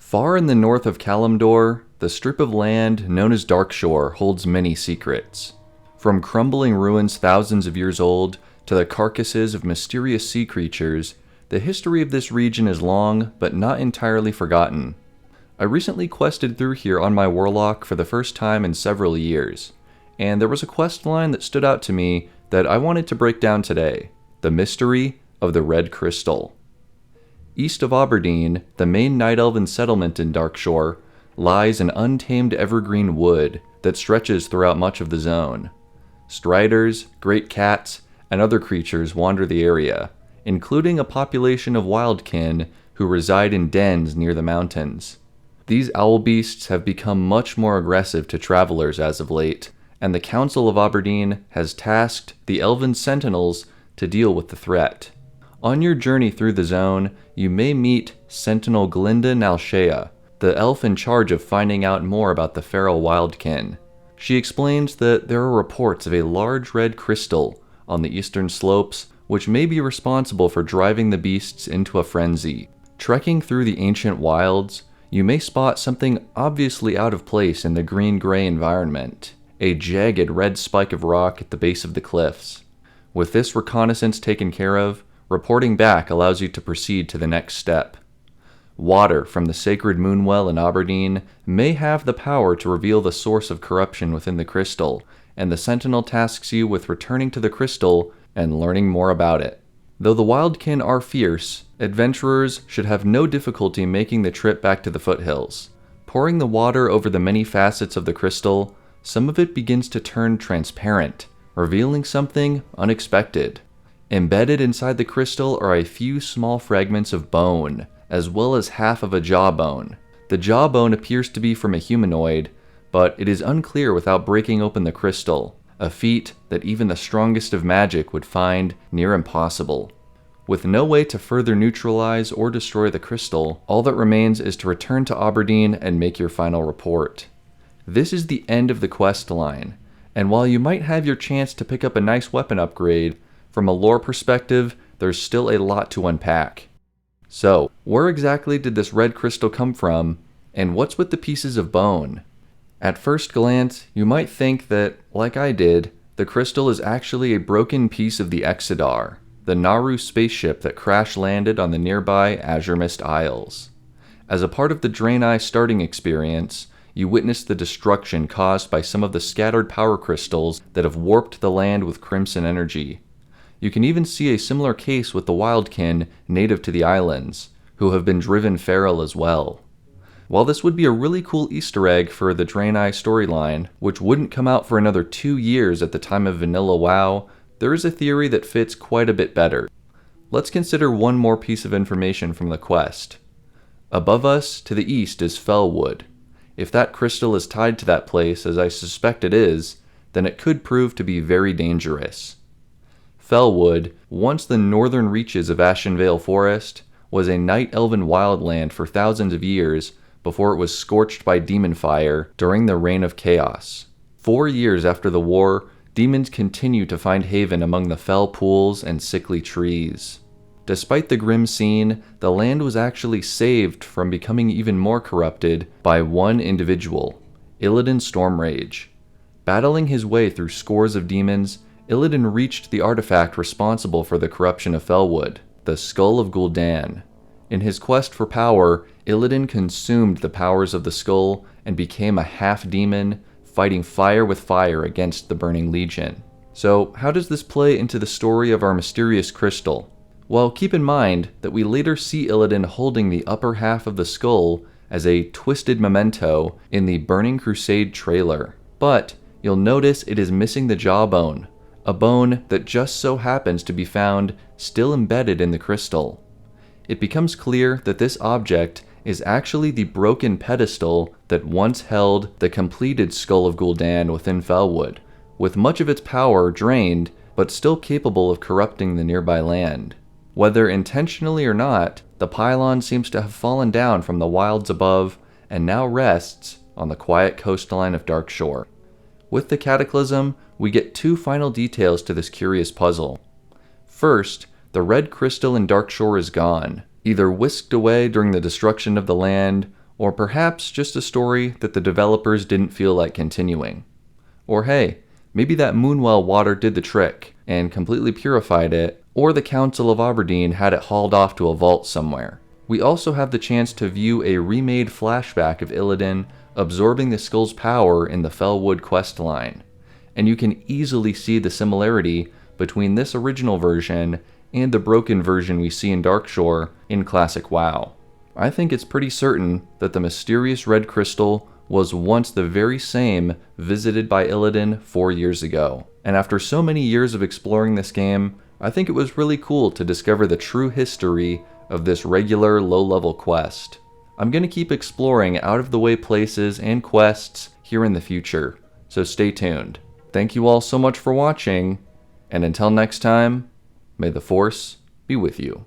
Far in the north of Kalimdor, the strip of land known as Darkshore holds many secrets. From crumbling ruins thousands of years old to the carcasses of mysterious sea creatures, the history of this region is long but not entirely forgotten. I recently quested through here on my Warlock for the first time in several years, and there was a quest line that stood out to me that I wanted to break down today: the mystery of the Red Crystal. East of Aberdeen, the main Night Elven settlement in Darkshore, lies an untamed evergreen wood that stretches throughout much of the zone. Striders, great cats, and other creatures wander the area, including a population of wildkin who reside in dens near the mountains. These owl beasts have become much more aggressive to travelers as of late, and the Council of Aberdeen has tasked the Elven Sentinels to deal with the threat. On your journey through the zone, you may meet Sentinel Glinda Nalshea, the elf in charge of finding out more about the feral wildkin. She explains that there are reports of a large red crystal on the eastern slopes, which may be responsible for driving the beasts into a frenzy. Trekking through the ancient wilds, you may spot something obviously out of place in the green-gray environment, a jagged red spike of rock at the base of the cliffs. With this reconnaissance taken care of, reporting back allows you to proceed to the next step. Water from the sacred Moonwell in Aberdeen may have the power to reveal the source of corruption within the crystal, and the Sentinel tasks you with returning to the crystal and learning more about it. Though the wildkin are fierce, adventurers should have no difficulty making the trip back to the foothills. Pouring the water over the many facets of the crystal, some of it begins to turn transparent, revealing something unexpected. Embedded inside the crystal are a few small fragments of bone, as well as half of a jawbone. The jawbone appears to be from a humanoid, but it is unclear without breaking open the crystal, a feat that even the strongest of magic would find near impossible. With no way to further neutralize or destroy the crystal, all that remains is to return to Aberdeen and make your final report. This is the end of the quest line, and while you might have your chance to pick up a nice weapon upgrade, from a lore perspective, there's still a lot to unpack. So, where exactly did this red crystal come from, and what's with the pieces of bone? At first glance, you might think that, like I did, the crystal is actually a broken piece of the Exodar, the Naru spaceship that crash-landed on the nearby Azure Mist Isles. As a part of the Draenei starting experience, you witness the destruction caused by some of the scattered power crystals that have warped the land with crimson energy. You can even see a similar case with the wildkin native to the islands, who have been driven feral as well. While this would be a really cool Easter egg for the Draenei storyline, which wouldn't come out for another 2 years at the time of Vanilla WoW, there is a theory that fits quite a bit better. Let's consider one more piece of information from the quest. Above us, to the east, is Fellwood. If that crystal is tied to that place, as I suspect it is, then it could prove to be very dangerous. Fellwood, once the northern reaches of Ashenvale Forest, was a night elven wildland for thousands of years before it was scorched by demon fire during the Reign of Chaos. 4 years after the war, demons continue to find haven among the fell pools and sickly trees. Despite the grim scene, the land was actually saved from becoming even more corrupted by one individual, Illidan Stormrage. Battling his way through scores of demons, Illidan reached the artifact responsible for the corruption of Fellwood, the Skull of Gul'dan. In his quest for power, Illidan consumed the powers of the skull and became a half-demon, fighting fire with fire against the Burning Legion. So, how does this play into the story of our mysterious crystal? Well, keep in mind that we later see Illidan holding the upper half of the skull as a twisted memento in the Burning Crusade trailer. But you'll notice it is missing the jawbone, a bone that just so happens to be found still embedded in the crystal. It becomes clear that this object is actually the broken pedestal that once held the completed Skull of Gul'dan within Fellwood, with much of its power drained, but still capable of corrupting the nearby land. Whether intentionally or not, the pylon seems to have fallen down from the wilds above and now rests on the quiet coastline of Darkshore. With the Cataclysm, we get 2 final details to this curious puzzle. First, the red crystal in Darkshore is gone, either whisked away during the destruction of the land, Or perhaps just a story that the developers didn't feel like continuing. Or hey, maybe that Moonwell water did the trick and completely purified it, or the Council of Aberdeen had it hauled off to a vault somewhere. We also have the chance to view a remade flashback of Illidan absorbing the skull's power in the Fellwood questline, and you can easily see the similarity between this original version and the broken version we see in Darkshore in Classic WoW. I think it's pretty certain that the mysterious red crystal was once the very same visited by Illidan 4 years ago. And after so many years of exploring this game, I think it was really cool to discover the true history of this regular low-level quest. I'm going to keep exploring out-of-the-way places and quests here in the future, so stay tuned. Thank you all so much for watching, and until next time, may the Force be with you.